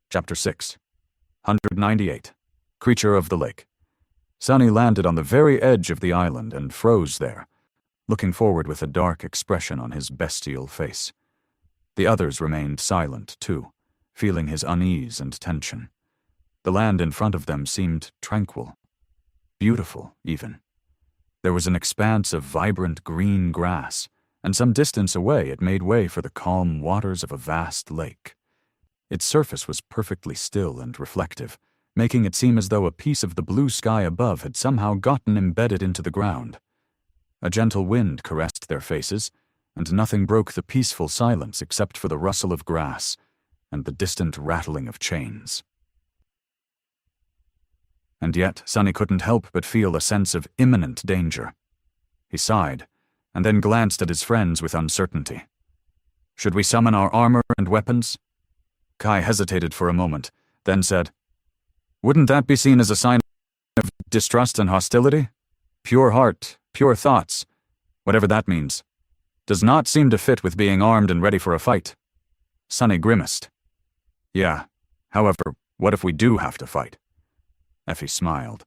Chapter 6. 198. Creature of the Lake. Sunny landed on the very edge of the island and froze there, looking forward with a dark expression on his bestial face. The others remained silent, too, feeling his unease and tension. The land in front of them seemed tranquil, beautiful, even. There was an expanse of vibrant green grass, and some distance away it made way for the calm waters of a vast lake. Its surface was perfectly still and reflective, making it seem as though a piece of the blue sky above had somehow gotten embedded into the ground. A gentle wind caressed their faces, and nothing broke the peaceful silence except for the rustle of grass and the distant rattling of chains. And yet Sunny couldn't help but feel a sense of imminent danger. He sighed, and then glanced at his friends with uncertainty. "Should we summon our armor and weapons?" Kai hesitated for a moment, then said, "Wouldn't that be seen as a sign of distrust and hostility? Pure heart, pure thoughts, whatever that means, does not seem to fit with being armed and ready for a fight." Sunny grimaced. "Yeah, however, what if we do have to fight?" Effie smiled.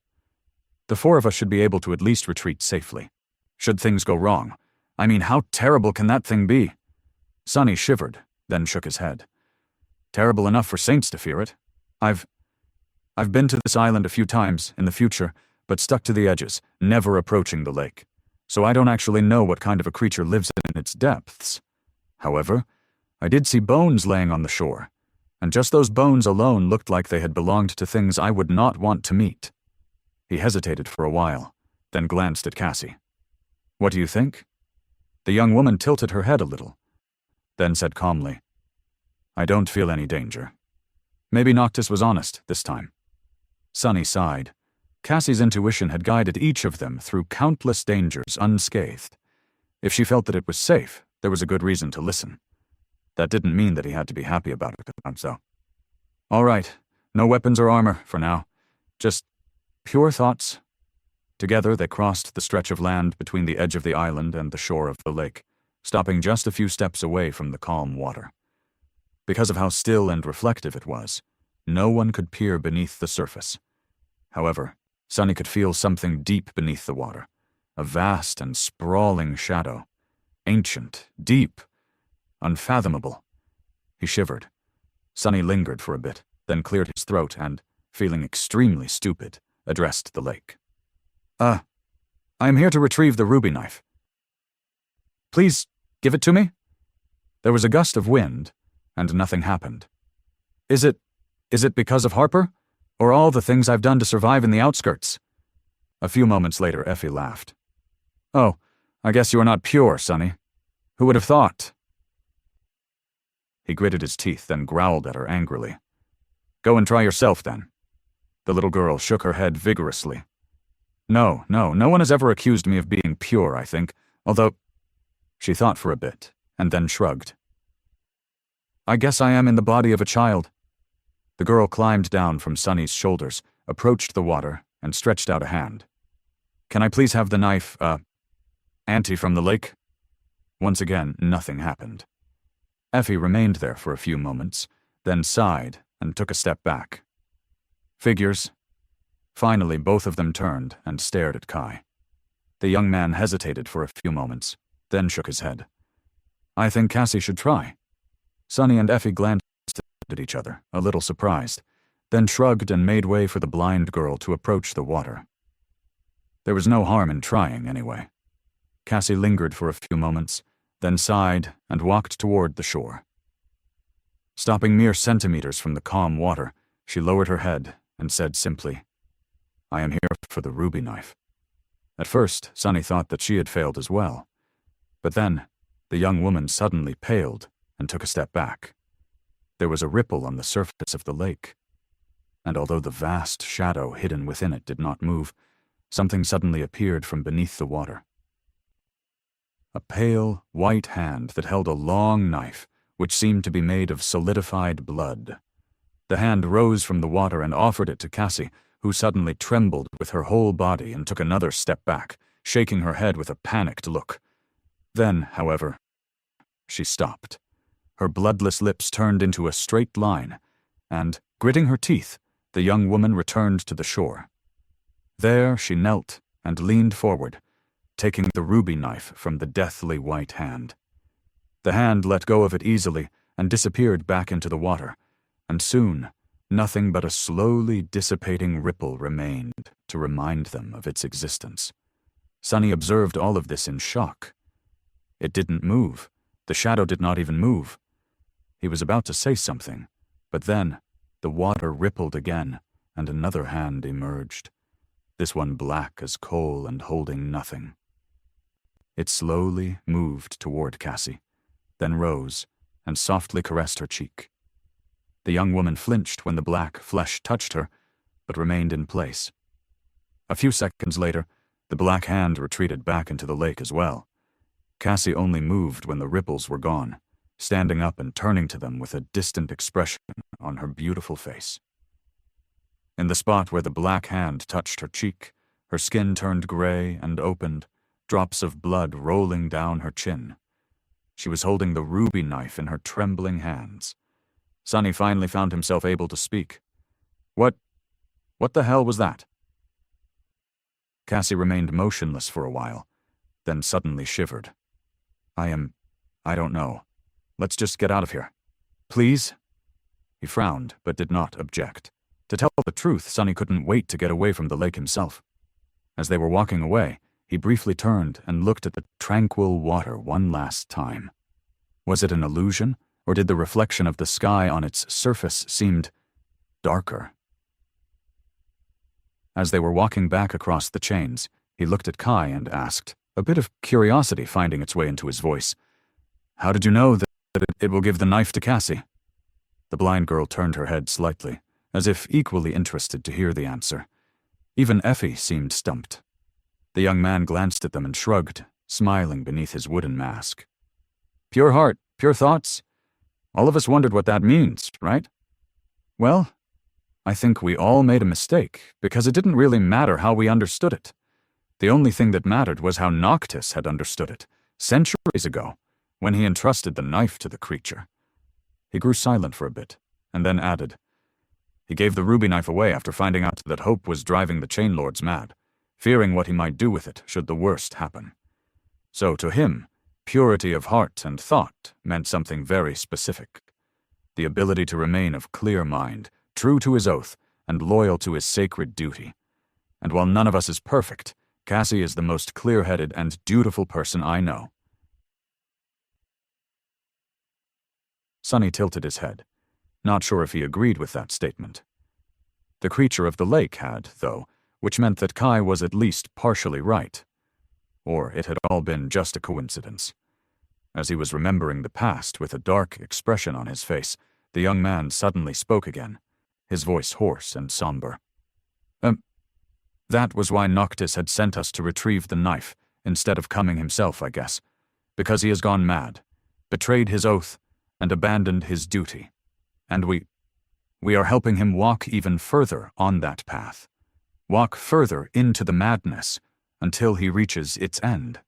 "The four of us should be able to at least retreat safely. Should things go wrong, I mean, how terrible can that thing be?" Sunny shivered, then shook his head. "Terrible enough for saints to fear it. I've been to this island a few times in the future, but stuck to the edges, never approaching the lake. So I don't actually know what kind of a creature lives in its depths. However, I did see bones laying on the shore, and just those bones alone looked like they had belonged to things I would not want to meet." He hesitated for a while, then glanced at Cassie. "What do you think?" The young woman tilted her head a little, then said calmly, "I don't feel any danger. Maybe Noctis was honest this time." Sunny sighed. Cassie's intuition had guided each of them through countless dangers unscathed. If she felt that it was safe, there was a good reason to listen. That didn't mean that he had to be happy about it, though. "All right, no weapons or armor for now. Just pure thoughts." Together they crossed the stretch of land between the edge of the island and the shore of the lake, stopping just a few steps away from the calm water. Because of how still and reflective it was, no one could peer beneath the surface. However, Sunny could feel something deep beneath the water, a vast and sprawling shadow. Ancient, deep, unfathomable. He shivered. Sunny lingered for a bit, then cleared his throat and, feeling extremely stupid, addressed the lake. I am here to retrieve the ruby knife. Please give it to me?" There was a gust of wind, and nothing happened. Is it because of Harper? Or all the things I've done to survive in the outskirts?" A few moments later, Effie laughed. "Oh, I guess you are not pure, Sunny. Who would have thought?" He gritted his teeth, then growled at her angrily. "Go and try yourself, then." The little girl shook her head vigorously. No one has ever accused me of being pure, I think, although—" She thought for a bit, and then shrugged. "I guess I am in the body of a child." The girl climbed down from Sunny's shoulders, approached the water, and stretched out a hand. "Can I please have the knife, Auntie from the lake?" Once again, nothing happened. Effie remained there for a few moments, then sighed and took a step back. "Figures." Finally, both of them turned and stared at Kai. The young man hesitated for a few moments, then shook his head. "I think Cassie should try." Sunny and Effie glanced at each other, a little surprised, then shrugged and made way for the blind girl to approach the water. There was no harm in trying, anyway. Cassie lingered for a few moments, then sighed and walked toward the shore. Stopping mere centimeters from the calm water, she lowered her head and said simply, "I am here for the ruby knife." At first, Sunny thought that she had failed as well. But then, the young woman suddenly paled and took a step back. There was a ripple on the surface of the lake, and although the vast shadow hidden within it did not move, something suddenly appeared from beneath the water. A pale, white hand that held a long knife, which seemed to be made of solidified blood. The hand rose from the water and offered it to Cassie, who suddenly trembled with her whole body and took another step back, shaking her head with a panicked look. Then, however, she stopped. Her bloodless lips turned into a straight line, and, Gritting her teeth, the young woman returned to the shore. There she knelt and leaned forward, taking the ruby knife from the deathly white hand. The hand let go of it easily and disappeared back into the water, and soon nothing but a slowly dissipating ripple remained to remind them of its existence. Sonny observed all of this in shock. It didn't move. The shadow did not even move. He was about to say something, but then the water rippled again, and another hand emerged, this one black as coal and holding nothing. It slowly moved toward Cassie, then rose and softly caressed her cheek. The young woman flinched when the black flesh touched her, but remained in place. A few seconds later, the black hand retreated back into the lake as well. Cassie only moved when the ripples were gone, standing up and turning to them with a distant expression on her beautiful face. In the spot where the black hand touched her cheek, her skin turned gray and opened, drops of blood rolling down her chin. She was holding the ruby knife in her trembling hands. Sonny finally found himself able to speak. What the hell was that?" Cassie remained motionless for a while, then suddenly shivered. I don't know. Let's just get out of here. Please?" He frowned, but did not object. To tell the truth, Sonny couldn't wait to get away from the lake himself. As they were walking away, he briefly turned and looked at the tranquil water one last time. Was it an illusion, or did the reflection of the sky on its surface seem darker? As they were walking back across the chains, he looked at Kai and asked, a bit of curiosity finding its way into his voice, "How did you know that it will give the knife to Cassie?" The blind girl turned her head slightly, as if equally interested to hear the answer. Even Effie seemed stumped. The young man glanced at them and shrugged, smiling beneath his wooden mask. "Pure heart, pure thoughts? All of us wondered what that means, right? Well, I think we all made a mistake, because it didn't really matter how we understood it. The only thing that mattered was how Noctis had understood it, centuries ago, when he entrusted the knife to the creature." He grew silent for a bit, and then added, "He gave the ruby knife away after finding out that Hope was driving the Chain Lords mad, fearing what he might do with it should the worst happen. So to him, purity of heart and thought meant something very specific. The ability to remain of clear mind, true to his oath, and loyal to his sacred duty. And while none of us is perfect, Cassie is the most clear-headed and dutiful person I know." Sonny tilted his head, not sure if he agreed with that statement. The creature of the lake had, though, which meant that Kai was at least partially right. Or it had all been just a coincidence. As he was remembering the past with a dark expression on his face, the young man suddenly spoke again, his voice hoarse and somber. That was why Noctis had sent us to retrieve the knife, instead of coming himself, I guess. Because he has gone mad, betrayed his oath, and abandoned his duty. And we are helping him walk even further on that path. Walk further into the madness, until he reaches its end.